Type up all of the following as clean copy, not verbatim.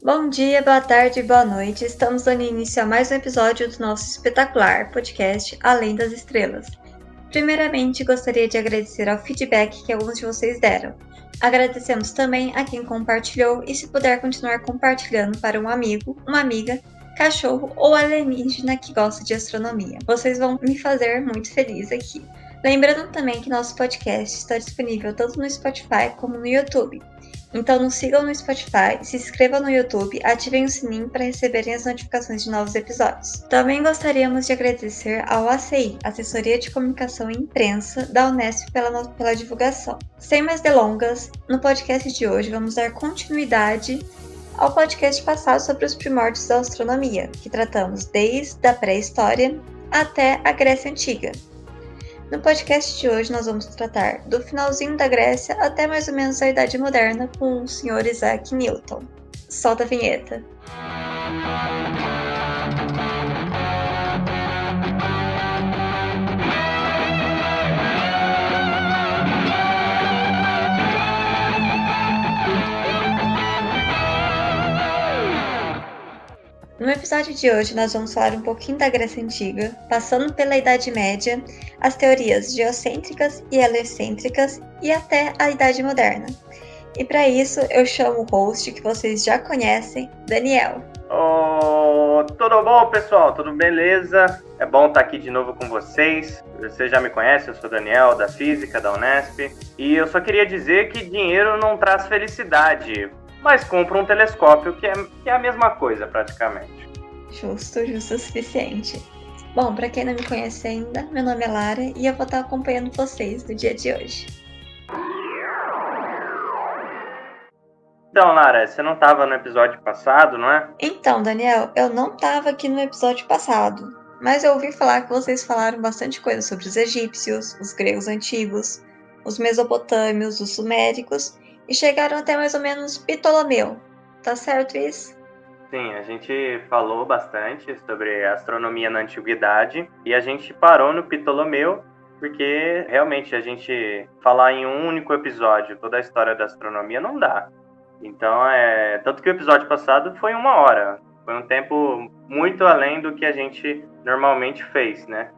Bom dia, boa tarde, boa noite. Estamos dando início a mais um episódio do nosso espetacular podcast Além das Estrelas. Primeiramente, gostaria de agradecer ao feedback que alguns de vocês deram. Agradecemos também a quem compartilhou e se puder continuar compartilhando para um amigo, uma amiga, cachorro ou alienígena que gosta de astronomia. Vocês vão me fazer muito feliz aqui. Lembrando também que nosso podcast está disponível tanto no Spotify como no YouTube. Então nos sigam no Spotify, se inscrevam no YouTube, ativem o sininho para receberem as notificações de novos episódios. Também gostaríamos de agradecer ao ACI, Assessoria de Comunicação e Imprensa da Unesp pela divulgação. Sem mais delongas, no podcast de hoje vamos dar continuidade ao podcast passado sobre os primórdios da astronomia, que tratamos desde a pré-história até a Grécia Antiga. No podcast de hoje nós vamos tratar do finalzinho da Grécia até mais ou menos a Idade Moderna com o Sr. Isaac Newton. Solta a vinheta. No episódio de hoje nós vamos falar um pouquinho da Grécia Antiga, passando pela Idade Média, as teorias geocêntricas e heliocêntricas e até a Idade Moderna. E para isso eu chamo o host que vocês já conhecem, Daniel. Tudo bom, pessoal? Tudo beleza? É bom estar aqui de novo com vocês. Você já me conhece, eu sou o Daniel, da Física, da Unesp. E eu só queria dizer que dinheiro não traz felicidade, mas compra um telescópio, que é a mesma coisa, praticamente. Justo o suficiente. Bom, para quem não me conhece ainda, meu nome é Lara e eu vou estar acompanhando vocês no dia de hoje. Então, Lara, você não estava no episódio passado, não é? Então, Daniel, eu não estava aqui no episódio passado, mas eu ouvi falar que vocês falaram bastante coisa sobre os egípcios, os gregos antigos, os mesopotâmios, os suméricos e chegaram até mais ou menos Ptolomeu. Tá certo isso? Sim, a gente falou bastante sobre astronomia na antiguidade e a gente parou no Ptolomeu porque realmente a gente falar em um único episódio toda a história da astronomia não dá. Então, tanto que o episódio passado foi 1 hora, foi um tempo muito além do que a gente normalmente fez, né?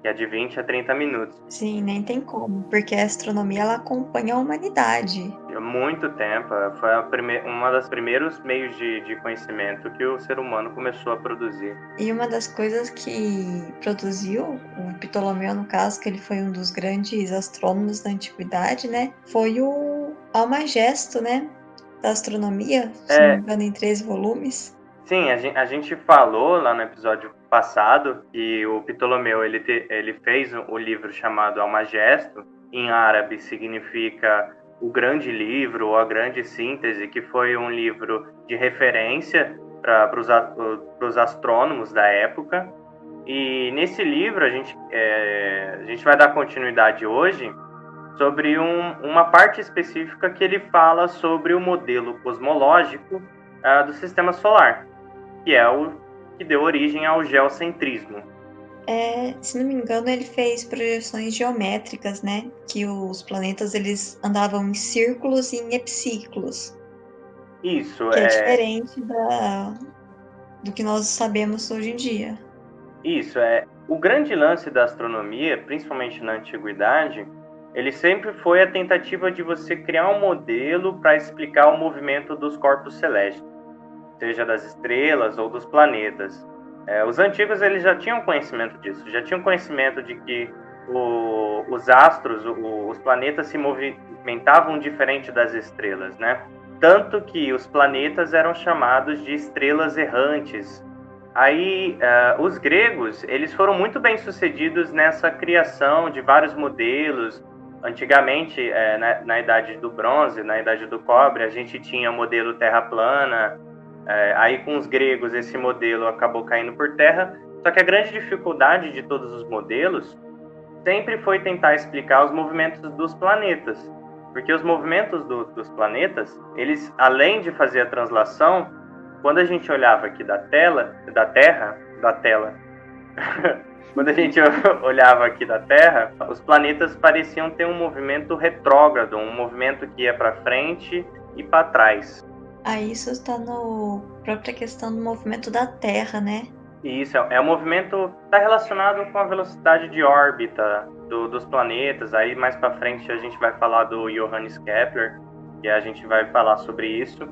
Que é de 20 a 30 minutos. Sim, nem tem como, porque a astronomia ela acompanha a humanidade. Há muito tempo, foi uma das primeiros meios de conhecimento que o ser humano começou a produzir. E uma das coisas que produziu, o Ptolomeu no caso, que ele foi um dos grandes astrônomos da antiguidade, né? Foi o Almagesto, né? Da astronomia, se não me engano, em 13 volumes. Sim, a gente falou lá no episódio passado que o Ptolomeu ele fez o livro chamado Almagesto. Em árabe significa o grande livro ou a grande síntese, que foi um livro de referência para os astrônomos da época. E nesse livro a gente vai dar continuidade hoje sobre uma parte específica que ele fala sobre o modelo cosmológico do sistema solar, que é o que deu origem ao geocentrismo. Se não me engano, ele fez projeções geométricas, né? Que os planetas eles andavam em círculos e em epiciclos. Isso, que é diferente do que nós sabemos hoje em dia. Isso, o grande lance da astronomia, principalmente na antiguidade, ele sempre foi a tentativa de você criar um modelo para explicar o movimento dos corpos celestes, seja das estrelas ou dos planetas. Os antigos eles já tinham conhecimento disso, já tinham conhecimento de que os astros, os planetas se movimentavam diferente das estrelas, né? Tanto que os planetas eram chamados de estrelas errantes. Aí, os gregos, eles foram muito bem sucedidos nessa criação de vários modelos. Antigamente, na Idade do Bronze, na Idade do Cobre, a gente tinha o modelo terra plana. Aí, com os gregos, esse modelo acabou caindo por terra. Só que a grande dificuldade de todos os modelos sempre foi tentar explicar os movimentos dos planetas. Porque os movimentos dos planetas, eles, além de fazer a translação, quando a gente olhava aqui quando a gente olhava aqui da Terra, os planetas pareciam ter um movimento retrógrado, um movimento que ia para frente e para trás. Aí isso está na própria questão do movimento da Terra, né? E isso é um movimento está relacionado com a velocidade de órbita dos planetas. Aí mais para frente a gente vai falar do Johannes Kepler, e a gente vai falar sobre isso,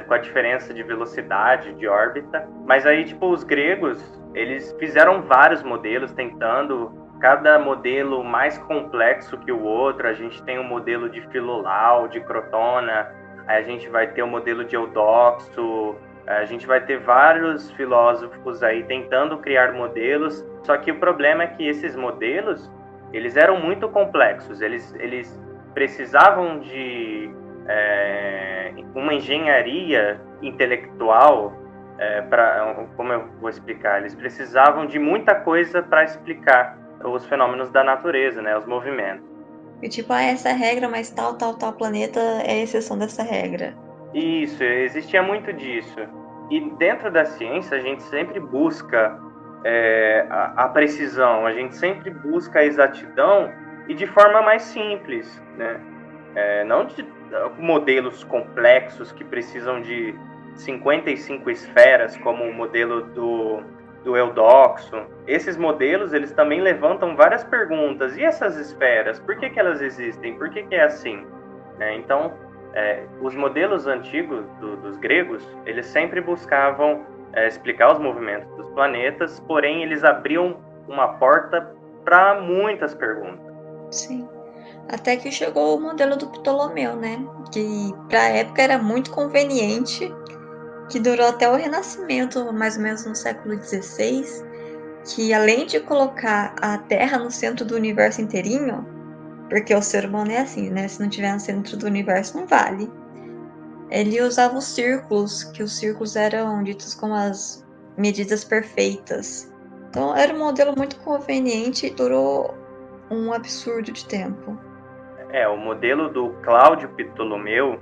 com a diferença de velocidade de órbita. Mas aí, tipo, os gregos, eles fizeram vários modelos tentando cada modelo mais complexo que o outro. A gente tem o modelo de Filolau, de Crotona, aí a gente vai ter o modelo de Eudoxo, a gente vai ter vários filósofos aí tentando criar modelos, só que o problema é que esses modelos, eles eram muito complexos, eles precisavam de uma engenharia intelectual, como eu vou explicar, eles precisavam de muita coisa para explicar os fenômenos da natureza, né, os movimentos. E tipo, essa regra, mas tal planeta é a exceção dessa regra. Isso, existia muito disso. E dentro da ciência a gente sempre busca a precisão, a gente sempre busca a exatidão e de forma mais simples, né? Não de modelos complexos que precisam de 55 esferas, como o modelo do Eudoxo. Esses modelos, eles também levantam várias perguntas. E essas esferas, por que elas existem? Por que é assim? Então, os modelos antigos dos gregos, eles sempre buscavam explicar os movimentos dos planetas, porém eles abriam uma porta para muitas perguntas. Sim. Até que chegou o modelo do Ptolomeu, né? Que para a época era muito conveniente, que durou até o Renascimento, mais ou menos no século XVI, que além de colocar a Terra no centro do universo inteirinho, porque o ser humano é assim, né? Se não tiver no centro do universo, não vale. Ele usava os círculos, que os círculos eram ditos como as medidas perfeitas. Então era um modelo muito conveniente e durou um absurdo de tempo. O modelo do Cláudio Ptolomeu,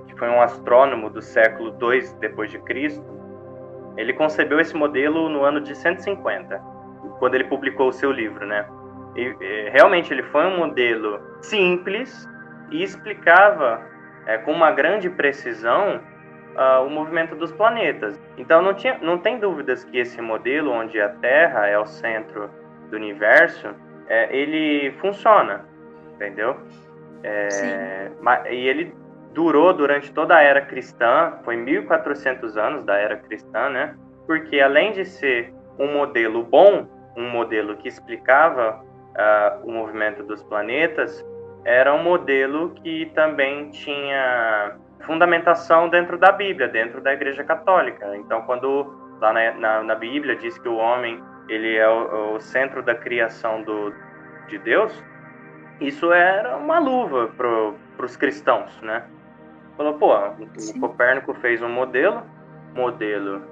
que foi um astrônomo do século II depois de Cristo, ele concebeu esse modelo no ano de 150, quando ele publicou o seu livro, né? E realmente ele foi um modelo simples e explicava com uma grande precisão o movimento dos planetas. Então não tem dúvidas que esse modelo, onde a Terra é o centro do universo, ele funciona, entendeu? E ele durou durante toda a era cristã, foi 1400 anos da era cristã, né? Porque além de ser um modelo bom, um modelo que explicava o movimento dos planetas, era um modelo que também tinha fundamentação dentro da Bíblia, dentro da Igreja Católica. Então, quando lá na Bíblia diz que o homem ele é o centro da criação de Deus, isso era uma luva para os cristãos, né? Falou, pô, o Copérnico fez um modelo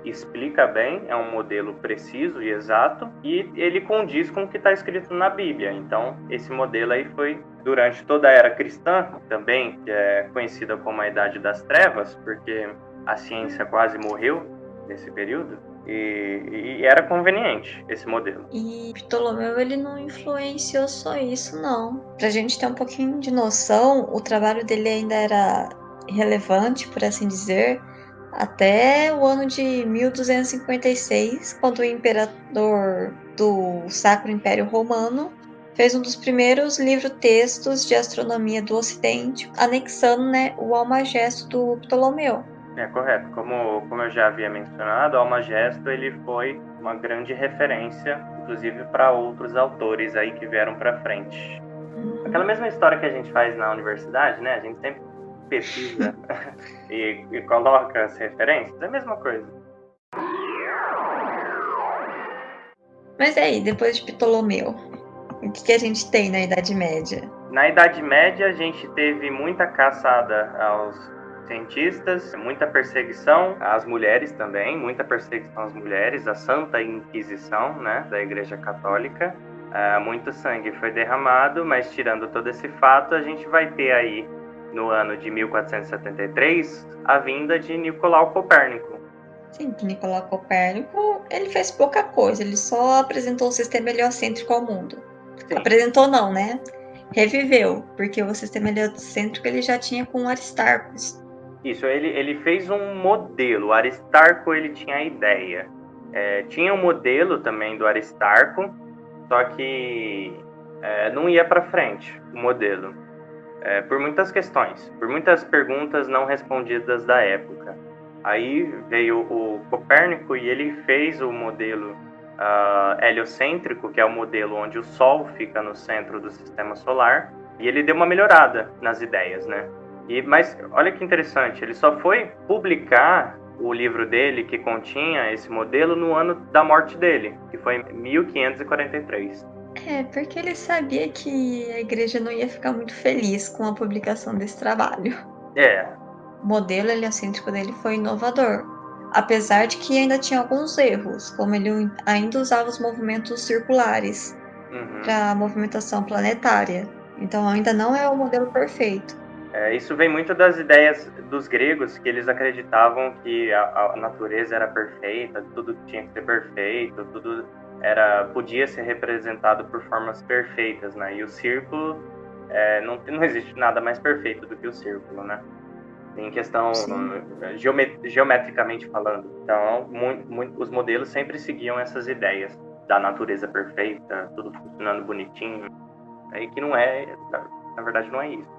explica bem, é um modelo preciso e exato, e ele condiz com o que está escrito na Bíblia. Então, esse modelo aí foi, durante toda a era cristã, também, que é conhecida como a Idade das Trevas, porque a ciência quase morreu nesse período, e era conveniente esse modelo. E Ptolomeu, ele não influenciou só isso, não. Pra gente ter um pouquinho de noção, o trabalho dele ainda era relevante, por assim dizer, até o ano de 1256, quando o imperador do Sacro Império Romano fez um dos primeiros livros-textos de astronomia do Ocidente, anexando, né, o Almagesto do Ptolomeu. Correto. Como eu já havia mencionado, o Almagesto ele foi uma grande referência, inclusive para outros autores aí que vieram para frente. Aquela mesma história que a gente faz na universidade, né? A gente sempre pesquisa e coloca as referências, é a mesma coisa. Mas aí, depois de Ptolomeu, o que a gente tem na Idade Média? Na Idade Média, a gente teve muita caçada aos cientistas, muita perseguição às mulheres também, muita perseguição às mulheres, a Santa Inquisição, né, da Igreja Católica. Muito sangue foi derramado, mas tirando todo esse fato, a gente vai ter aí, no ano de 1473, a vinda de Nicolau Copérnico. Sim, que Nicolau Copérnico, ele fez pouca coisa, ele só apresentou o sistema heliocêntrico ao mundo. Sim. Apresentou não, né? Reviveu, porque o sistema heliocêntrico ele já tinha com Aristarcos. Isso, ele fez um modelo. O Aristarco ele tinha a ideia. Tinha um modelo também do Aristarco, só que não ia para frente o modelo, por muitas questões, por muitas perguntas não respondidas da época. Aí veio o Copérnico e ele fez o modelo heliocêntrico, que é o modelo onde o Sol fica no centro do sistema solar, e ele deu uma melhorada nas ideias, né? Mas olha que interessante, ele só foi publicar o livro dele que continha esse modelo no ano da morte dele, que foi em 1543. Porque ele sabia que a igreja não ia ficar muito feliz com a publicação desse trabalho. É. O modelo heliocêntrico dele foi inovador, apesar de que ainda tinha alguns erros, como ele ainda usava os movimentos circulares para a movimentação planetária. Então ainda não é o modelo perfeito. Isso vem muito das ideias dos gregos, que eles acreditavam que a natureza era perfeita, tudo tinha que ser perfeito, tudo podia ser representado por formas perfeitas, né? E o círculo, não existe nada mais perfeito do que o círculo, né? Em questão geometricamente falando. Então, os modelos sempre seguiam essas ideias da natureza perfeita, tudo funcionando bonitinho, aí que na verdade não é isso.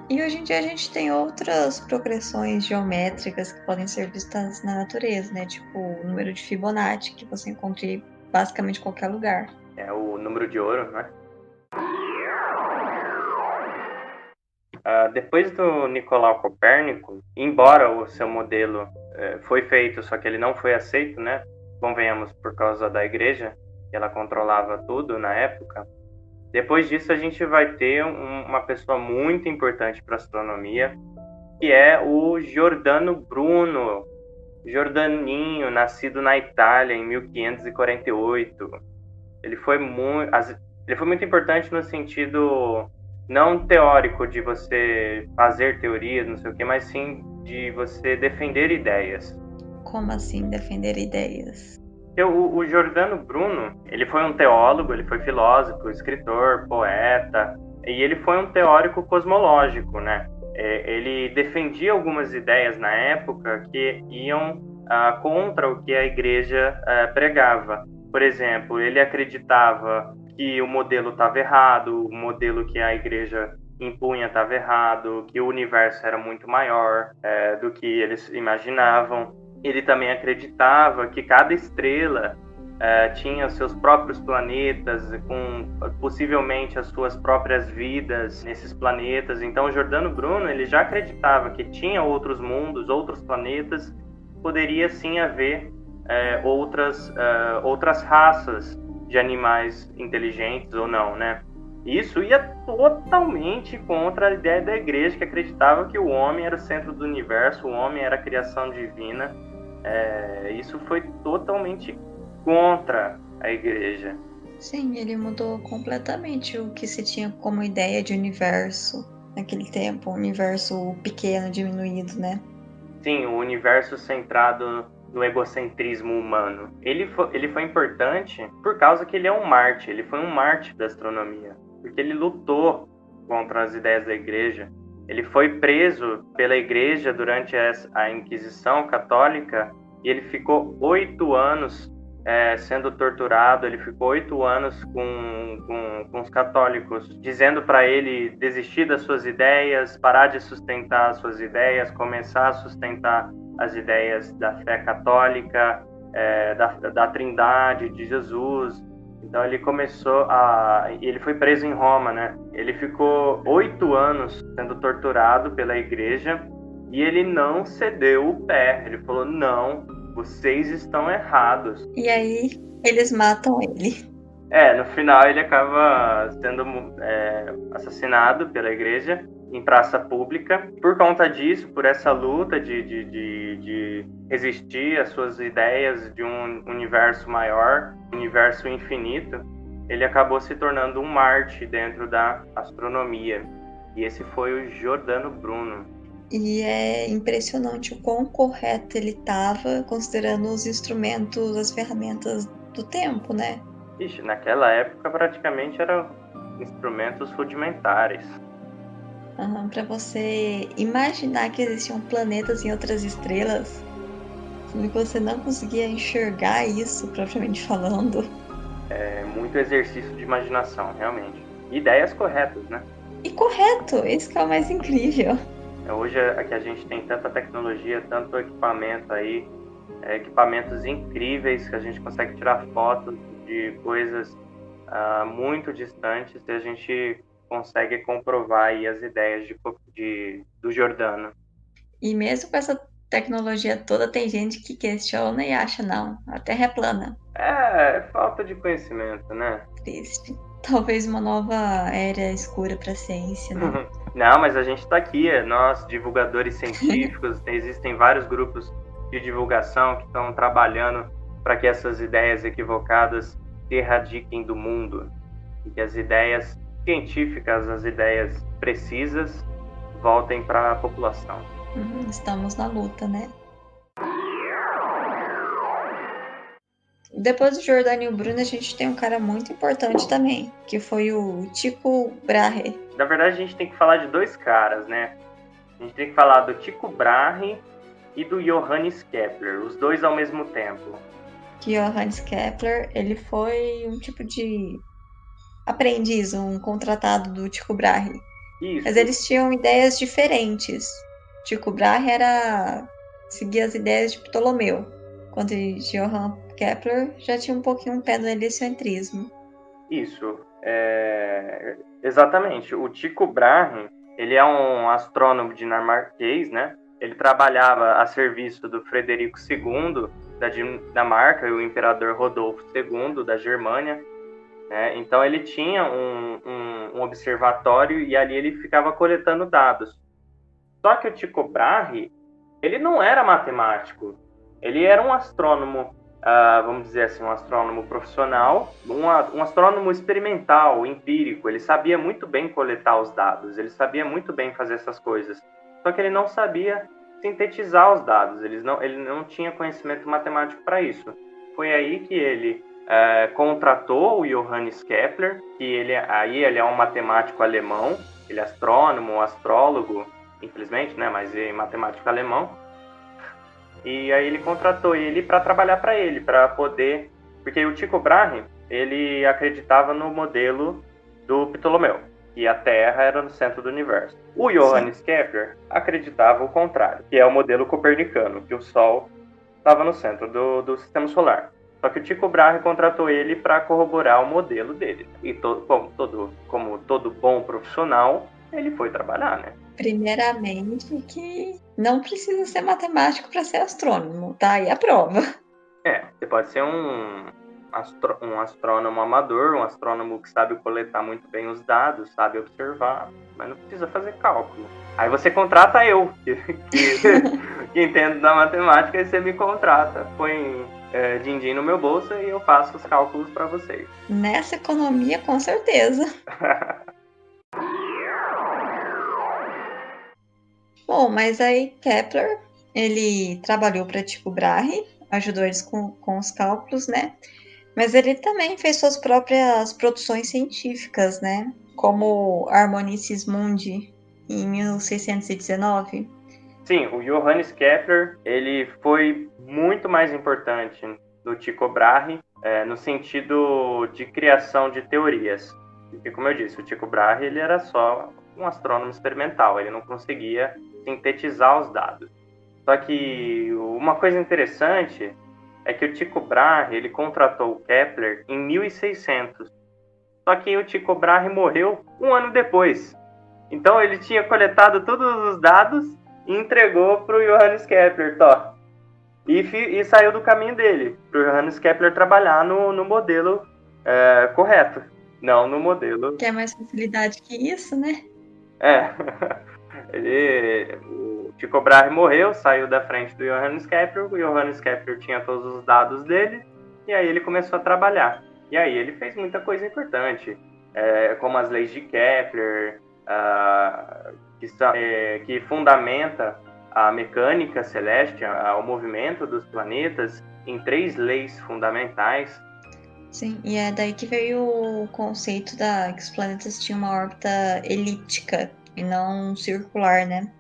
E hoje em dia a gente tem outras progressões geométricas que podem ser vistas na natureza, né? Tipo o número de Fibonacci, que você encontra em basicamente qualquer lugar. É o número de ouro, né? Depois do Nicolau Copérnico, embora o seu modelo foi feito, só que ele não foi aceito, né? Convenhamos, por causa da igreja, que ela controlava tudo na época. Depois disso, a gente vai ter uma pessoa muito importante para a astronomia, que é o Giordano Bruno, Giordaninho, nascido na Itália em 1548. Ele foi muito importante no sentido não teórico de você fazer teorias, não sei o quê, mas sim de você defender ideias. Como assim defender ideias? O Giordano Bruno, ele foi um teólogo, ele foi filósofo, escritor, poeta, e ele foi um teórico cosmológico, né? Ele defendia algumas ideias na época que iam contra o que a igreja pregava. Por exemplo, ele acreditava que o modelo estava errado, o modelo que a igreja impunha estava errado, que o universo era muito maior do que eles imaginavam. Ele também acreditava que cada estrela tinha seus próprios planetas, com possivelmente as suas próprias vidas nesses planetas. Então, o Giordano Bruno ele já acreditava que tinha outros mundos, outros planetas, poderia sim haver outras raças de animais inteligentes ou não, né? Isso ia totalmente contra a ideia da igreja, que acreditava que o homem era o centro do universo, o homem era a criação divina. Isso foi totalmente contra a igreja. Sim, ele mudou completamente o que se tinha como ideia de universo naquele tempo, um universo pequeno, diminuído, né? Sim, o universo centrado no egocentrismo humano. Ele foi importante por causa que ele é um mártir, ele foi um mártir da astronomia, porque ele lutou contra as ideias da igreja. Ele foi preso pela igreja durante a Inquisição Católica e ele ficou 8 anos sendo torturado. Ele ficou 8 anos com os católicos, dizendo para ele desistir das suas ideias, parar de sustentar as suas ideias, começar a sustentar as ideias da fé católica, da Trindade, de Jesus. Então ele ele foi preso em Roma, né? Ele ficou 8 anos sendo torturado pela igreja e ele não cedeu o pé. Ele falou: não, vocês estão errados. E aí eles matam ele. No final ele acaba sendo assassinado pela igreja em praça pública. Por conta disso, por essa luta de resistir às suas ideias de um universo maior, universo infinito, ele acabou se tornando um mártir dentro da astronomia. E esse foi o Giordano Bruno. E é impressionante o quão correto ele estava, considerando os instrumentos, as ferramentas do tempo, né? Naquela época praticamente eram instrumentos rudimentares. Para você imaginar que existiam planetas em outras estrelas, sendo que você não conseguia enxergar isso propriamente falando. É muito exercício de imaginação, realmente. Ideias corretas, né? E correto, isso que é o mais incrível. Hoje aqui a gente tem tanta tecnologia, tanto equipamento aí, equipamentos incríveis que a gente consegue tirar fotos de coisas muito distantes e a gente consegue comprovar aí as ideias do Giordano. E mesmo com essa tecnologia toda, tem gente que questiona e acha, não, a Terra é plana. É falta de conhecimento, né? Triste. Talvez uma nova era escura para a ciência, né? Não, mas a gente está aqui, nós, divulgadores científicos, existem vários grupos de divulgação que estão trabalhando para que essas ideias equivocadas se erradiquem do mundo e que as ideias científicas, as ideias precisas, voltem para a população. Estamos na luta, né? Depois do Giordano e o Bruno, a gente tem um cara muito importante também, que foi o Tycho Brahe. Na verdade, a gente tem que falar de dois caras, né? A gente tem que falar do Tycho Brahe e do Johannes Kepler, os dois ao mesmo tempo. Que Johannes Kepler, ele foi um tipo de aprendiz, um contratado do Tycho Brahe. Isso. Mas eles tinham ideias diferentes. Tycho Brahe seguia as ideias de Ptolomeu, enquanto Johann Kepler já tinha um pouquinho um pé no heliocentrismo. Isso, exatamente. O Tycho Brahe, ele é um astrônomo dinamarquês, né? Ele trabalhava a serviço do Frederico II da Dinamarca e o imperador Rodolfo II da Germânia, né? Então ele tinha um observatório e ali ele ficava coletando dados. Só que o Tycho Brahe, ele não era matemático, ele era um astrônomo, vamos dizer assim, um astrônomo profissional, um astrônomo experimental, empírico. Ele sabia muito bem coletar os dados, ele sabia muito bem fazer essas coisas. Só que ele não sabia sintetizar os dados, ele não tinha conhecimento matemático para isso. Foi aí que ele contratou o Johannes Kepler, que ele é um matemático alemão, ele é astrônomo, astrólogo, infelizmente, né, mas é matemático alemão. E aí ele contratou ele para trabalhar para ele, para poder... Porque o Tycho Brahe, ele acreditava no modelo do Ptolomeu, que a Terra era no centro do universo. O Johannes Kepler acreditava o contrário, que é o modelo copernicano, que o Sol estava no centro do sistema solar. Só que o Tycho Brahe contratou ele para corroborar o modelo dele. E como todo bom profissional, ele foi trabalhar, né? Primeiramente, que não precisa ser matemático para ser astrônomo, tá aí a prova. Você pode ser um astrônomo amador, um astrônomo que sabe coletar muito bem os dados, sabe observar, mas não precisa fazer cálculo. Aí você contrata eu, que entendo da matemática, e você me contrata, põe din-din no meu bolso e eu faço os cálculos para vocês. Nessa economia, com certeza. Bom, mas aí Kepler, ele trabalhou para Tycho Brahe, ajudou eles com os cálculos, né? Mas ele também fez suas próprias produções científicas, né? Como Harmonices Mundi, em 1619. Sim, o Johannes Kepler, ele foi muito mais importante do Tycho Brahe no sentido de criação de teorias. Porque, como eu disse, o Tycho Brahe ele era só um astrônomo experimental, ele não conseguia sintetizar os dados. Só que uma coisa interessante é que o Tycho Brahe ele contratou o Kepler em 1600. Só que o Tycho Brahe morreu um ano depois. Então ele tinha coletado todos os dados e entregou para o Johannes Kepler, e saiu do caminho dele, para o Johannes Kepler trabalhar no modelo correto, não no modelo... Quer mais facilidade que isso, né? O Tycho Brahe morreu, saiu da frente do Johannes Kepler, o Johannes Kepler tinha todos os dados dele, e aí ele começou a trabalhar. E aí ele fez muita coisa importante, como as leis de Kepler, que fundamenta a mecânica celeste, o movimento dos planetas, em 3 leis fundamentais. Sim, e é daí que veio o conceito que os planetas tinham uma órbita elíptica, e não circular, né?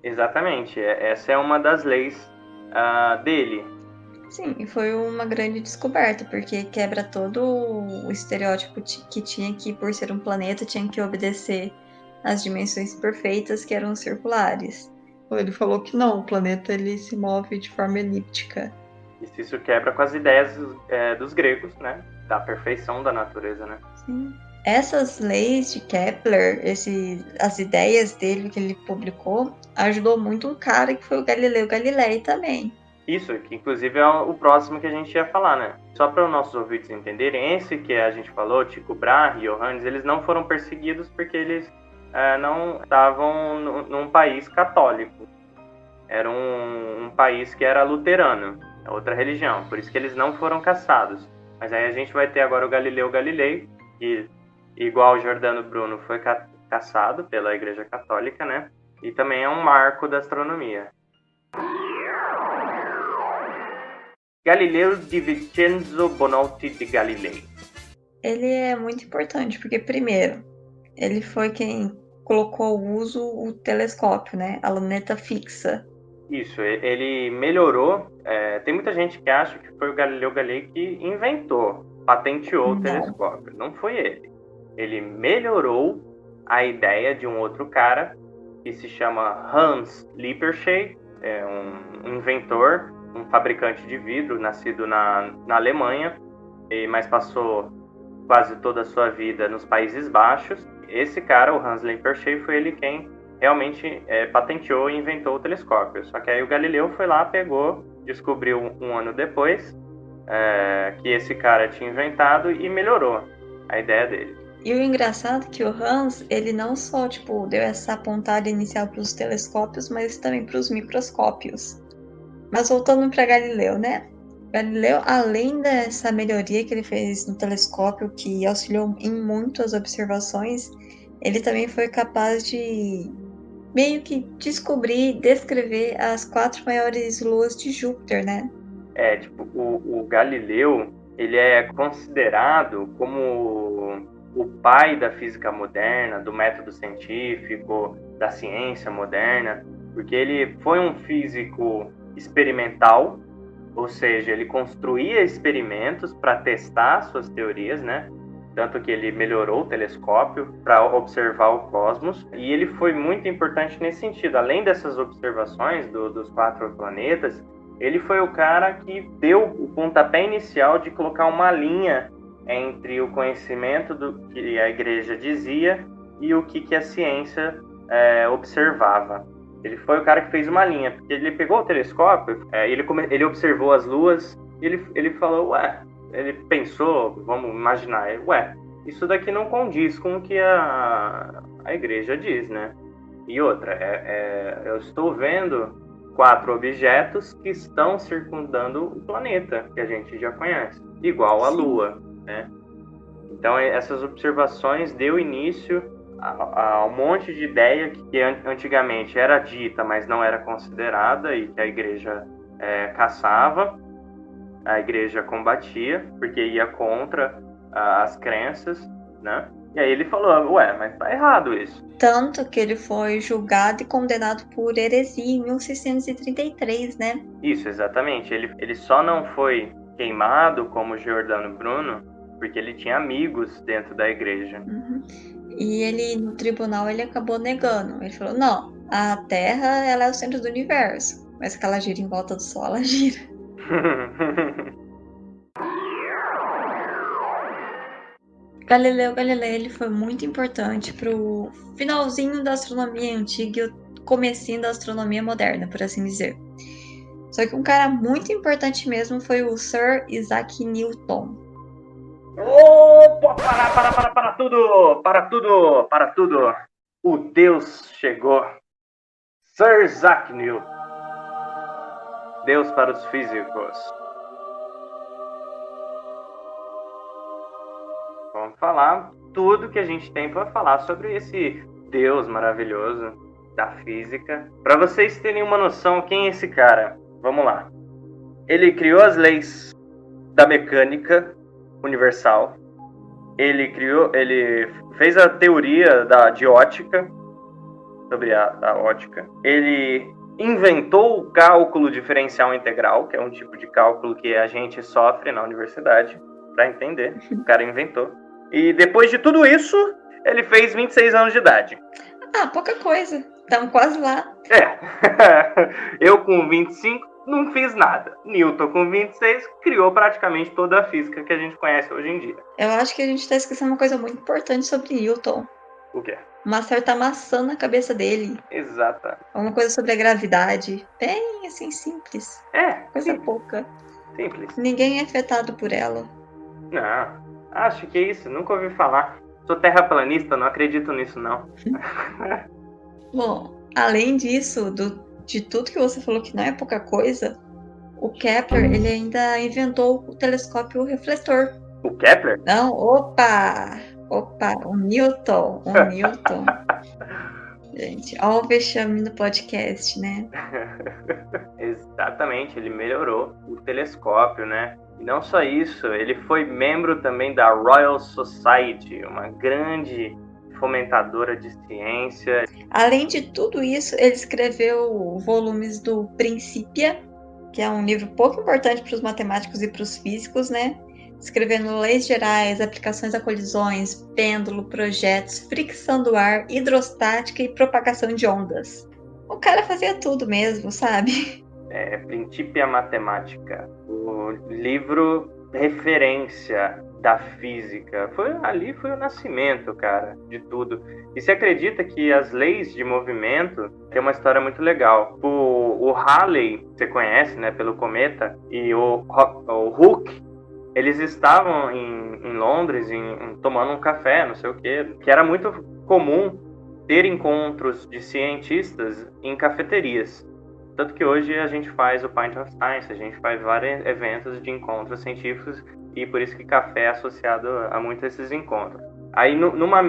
Exatamente, essa é uma das leis dele. Sim, e foi uma grande descoberta, porque quebra todo o estereótipo que tinha que, por ser um planeta, tinha que obedecer às dimensões perfeitas que eram circulares. Ele falou que não, o planeta ele se move de forma elíptica. Isso quebra com as ideias dos gregos, né? Da perfeição da natureza, né? Sim. Essas leis de Kepler, as ideias dele que ele publicou, ajudou muito um cara que foi o Galileu Galilei também. Isso, que inclusive é o próximo que a gente ia falar, né? Só para os nossos ouvintes entenderem, esse que a gente falou, Tycho Brahe e Johannes, eles não foram perseguidos porque eles não estavam num país católico. Era um país que era luterano, outra religião, por isso que eles não foram caçados. Mas aí a gente vai ter agora o Galileu Galilei, que, igual o Giordano Bruno, foi caçado pela Igreja Católica, né? E também é um marco da astronomia. Galileu di Vincenzo Bonotti di Galilei. Ele é muito importante, porque primeiro, ele foi quem colocou ao uso o telescópio, né? A luneta fixa. Isso, ele melhorou. Tem muita gente que acha que foi o Galileu Galilei que inventou, patenteou o telescópio. Não foi ele. Ele melhorou a ideia de um outro cara que se chama Hans Lippershey, um inventor, um fabricante de vidro, nascido na Alemanha, mas passou quase toda a sua vida nos Países Baixos. Esse cara, o Hans Lippershey, foi ele quem realmente patenteou e inventou o telescópio. Só que aí o Galileu foi lá, pegou, descobriu um ano depois que esse cara tinha inventado e melhorou a ideia dele. E o engraçado é que o Hans, ele não só deu essa apontada inicial para os telescópios, mas também para os microscópios. Mas voltando para Galileu, né? Galileu, além dessa melhoria que ele fez no telescópio, que auxiliou em muitas observações, ele também foi capaz de meio que descobrir, descrever as 4 maiores luas de Júpiter, né? O Galileu, ele é considerado como o pai da física moderna, do método científico, da ciência moderna, porque ele foi um físico experimental, ou seja, ele construía experimentos para testar suas teorias, né? Tanto que ele melhorou o telescópio para observar o cosmos, e ele foi muito importante nesse sentido. Além dessas observações dos 4 planetas, ele foi o cara que deu o pontapé inicial de colocar uma linha entre o conhecimento do que a igreja dizia e o que a ciência observava. Ele foi o cara que fez uma linha, porque ele pegou o telescópio, ele observou as luas, ele falou, ele pensou, vamos imaginar, isso daqui não condiz com o que a igreja diz, né? E outra, eu estou vendo 4 objetos que estão circundando o planeta, que a gente já conhece, igual a Lua, né? Então, essas observações deu início a um monte de ideia que antigamente era dita, mas não era considerada, e que a igreja caçava, a igreja combatia, porque ia contra as crenças, né? E aí ele falou, mas tá errado isso. Tanto que ele foi julgado e condenado por heresia em 1633, né? Isso, exatamente. Ele só não foi queimado como Giordano Bruno, porque ele tinha amigos dentro da igreja. Uhum. E ele, no tribunal, ele acabou negando. Ele falou, não, a Terra ela é o centro do universo, mas que ela gira em volta do Sol, ela gira. Galileu Galilei ele foi muito importante para o finalzinho da astronomia antiga e o comecinho da astronomia moderna, por assim dizer. Só que um cara muito importante mesmo foi o Sir Isaac Newton. Opa, para tudo. O Deus chegou. Sir Isaac Newton. Deus para os físicos. Vamos falar tudo que a gente tem para falar sobre esse Deus maravilhoso da física. Para vocês terem uma noção, quem é esse cara? Vamos lá. Ele criou as leis da mecânica universal. Ele fez a teoria de ótica. sobre a ótica. Ele inventou o cálculo diferencial integral, que é um tipo de cálculo que a gente sofre na universidade, para entender. O cara inventou. E depois de tudo isso, ele fez 26 anos de idade. Ah, pouca coisa. Estamos quase lá. Eu com 25 não fiz nada. Newton com 26 criou praticamente toda a física que a gente conhece hoje em dia. Eu acho que a gente está esquecendo uma coisa muito importante sobre Newton. O quê? Uma certa maçã na cabeça dele. Exatamente. Alguma coisa sobre a gravidade. Bem, assim, simples. Coisa pouca. Simples. Ninguém é afetado por ela. Não, acho que é isso. Nunca ouvi falar. Sou terraplanista, não acredito nisso, não. Bom, além disso, de tudo que você falou que não é pouca coisa, o Kepler, ele ainda inventou o telescópio refletor. O Kepler? Não, opa, o Newton. Gente, olha o vexame no podcast, né? Exatamente, ele melhorou o telescópio, né? E não só isso, ele foi membro também da Royal Society, uma grande fomentadora de ciência. Além de tudo isso, ele escreveu volumes do Principia, que é um livro pouco importante para os matemáticos e para os físicos, né? Escrevendo leis gerais, aplicações a colisões, pêndulo, projetos, fricção do ar, hidrostática e propagação de ondas. O cara fazia tudo mesmo, sabe? Principia Matemática, o livro referência da física. Ali foi o nascimento, cara, de tudo. E você acredita que as leis de movimento tem uma história muito legal. O Halley, você conhece, né, pelo cometa, e o Hooke, eles estavam em Londres tomando um café, não sei o quê, que era muito comum ter encontros de cientistas em cafeterias. Tanto que hoje a gente faz o Pint of Science, a gente faz vários eventos de encontros científicos e por isso que café é associado a muitos desses encontros. Aí, numa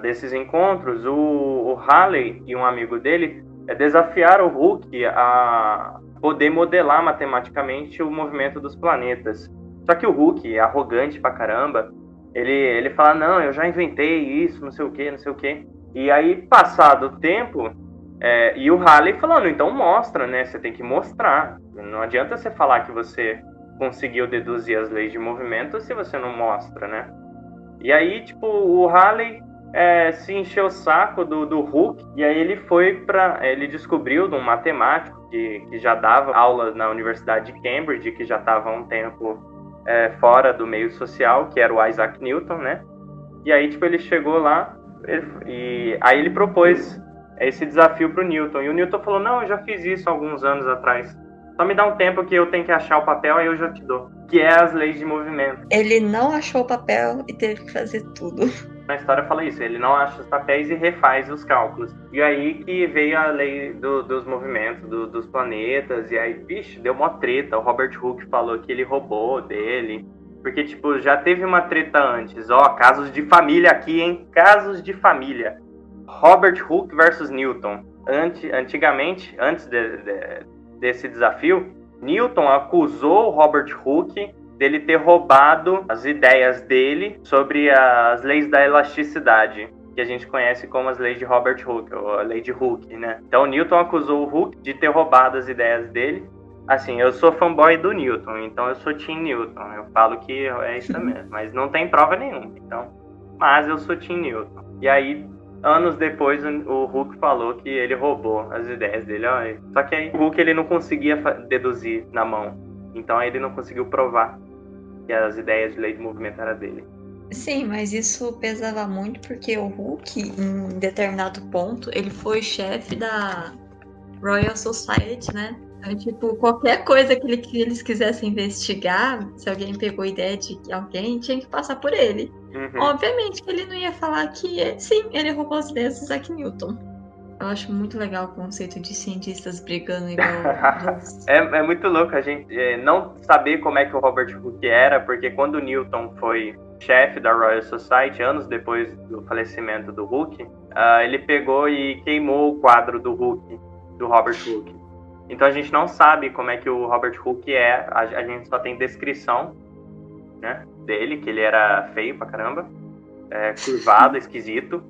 desses encontros, o Halley e um amigo dele desafiaram o Hooke a poder modelar matematicamente o movimento dos planetas. Só que o Hooke, arrogante pra caramba, ele fala, não, eu já inventei isso, não sei o quê. E aí, passado o tempo, e o Halley falando, então mostra, né? Você tem que mostrar. Não adianta você falar que você conseguiu deduzir as leis de movimento se você não mostra, né? E aí, tipo, o Halley se encheu o saco do Hooke, e aí ele descobriu de um matemático que já dava aulas na Universidade de Cambridge, que já estava há um tempo fora do meio social, que era o Isaac Newton, né? E aí, tipo, ele chegou lá, e aí ele propôs esse desafio pro Newton. E o Newton falou, não, eu já fiz isso alguns anos atrás. Só me dá um tempo que eu tenho que achar o papel, aí eu já te dou. Que é as leis de movimento. Ele não achou o papel e teve que fazer tudo. Na história fala isso, ele não acha os papéis e refaz os cálculos. E aí que veio a lei dos movimentos dos planetas, e aí, bicho, deu uma treta. O Robert Hooke falou que ele roubou dele. Porque, tipo, já teve uma treta antes. Casos de família aqui, hein? Casos de família. Robert Hooke versus Newton. Antigamente, antes desse desafio, Newton acusou o Robert Hooke dele ter roubado as ideias dele sobre as leis da elasticidade, que a gente conhece como as leis de Robert Hooke, ou a lei de Hooke, né? Então Newton acusou o Hooke de ter roubado as ideias dele. Assim, eu sou fanboy do Newton, então eu sou Team Newton. Eu falo que é isso mesmo, mas não tem prova nenhuma. Então, mas eu sou Team Newton. E aí, anos depois, o Hooke falou que ele roubou as ideias dele. Só que aí o Hooke ele não conseguia deduzir na mão. Então aí ele não conseguiu provar que as ideias de lei de movimento eram dele. Sim, mas isso pesava muito porque o Hooke, em determinado ponto, ele foi chefe da Royal Society, né? Então, tipo, qualquer coisa que eles quisessem investigar, se alguém pegou ideia de alguém, tinha que passar por ele. Uhum. Obviamente que ele não ia falar que, sim, ele roubou as ideias do Isaac Newton. Eu acho muito legal o conceito de cientistas brigando igual dos... É muito louco a gente não saber como é que o Robert Hooke era, porque quando o Newton foi chefe da Royal Society, anos depois do falecimento do Hooke, ele pegou e queimou o quadro do Robert Hooke. Então a gente não sabe como é que o Robert Hooke é, a gente só tem descrição, né, dele, que ele era feio pra caramba, curvado, esquisito.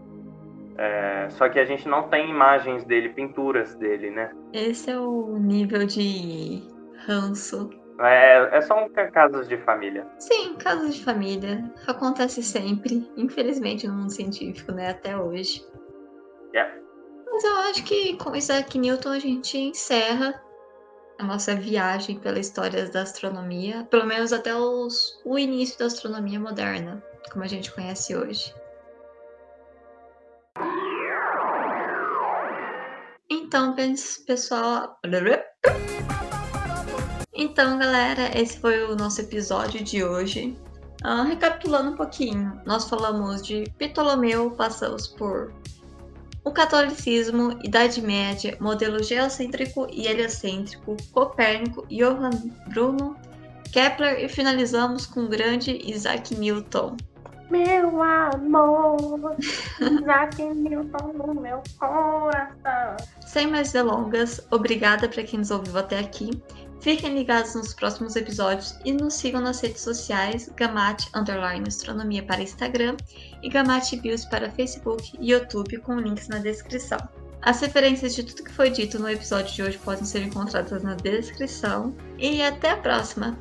Só que a gente não tem imagens dele, pinturas dele, né? Esse é o nível de ranço. São casos de família. Sim, casos de família. Acontece sempre, infelizmente, no mundo científico, né? Até hoje. Yeah. Mas eu acho que com Isaac Newton a gente encerra a nossa viagem pela história da astronomia, pelo menos até o início da astronomia moderna, como a gente conhece hoje. Então, pessoal. Então, galera, esse foi o nosso episódio de hoje. Recapitulando um pouquinho, nós falamos de Ptolomeu, passamos por o catolicismo, Idade Média, modelo geocêntrico e heliocêntrico, Copérnico, Johann Bruno, Kepler e finalizamos com o grande Isaac Newton. Meu amor, Isaac Newton no meu coração. Sem mais delongas, obrigada para quem nos ouviu até aqui. Fiquem ligados nos próximos episódios e nos sigam nas redes sociais Gamate_Astronomia para Instagram e Gamate Bios para Facebook e YouTube com links na descrição. As referências de tudo que foi dito no episódio de hoje podem ser encontradas na descrição e até a próxima!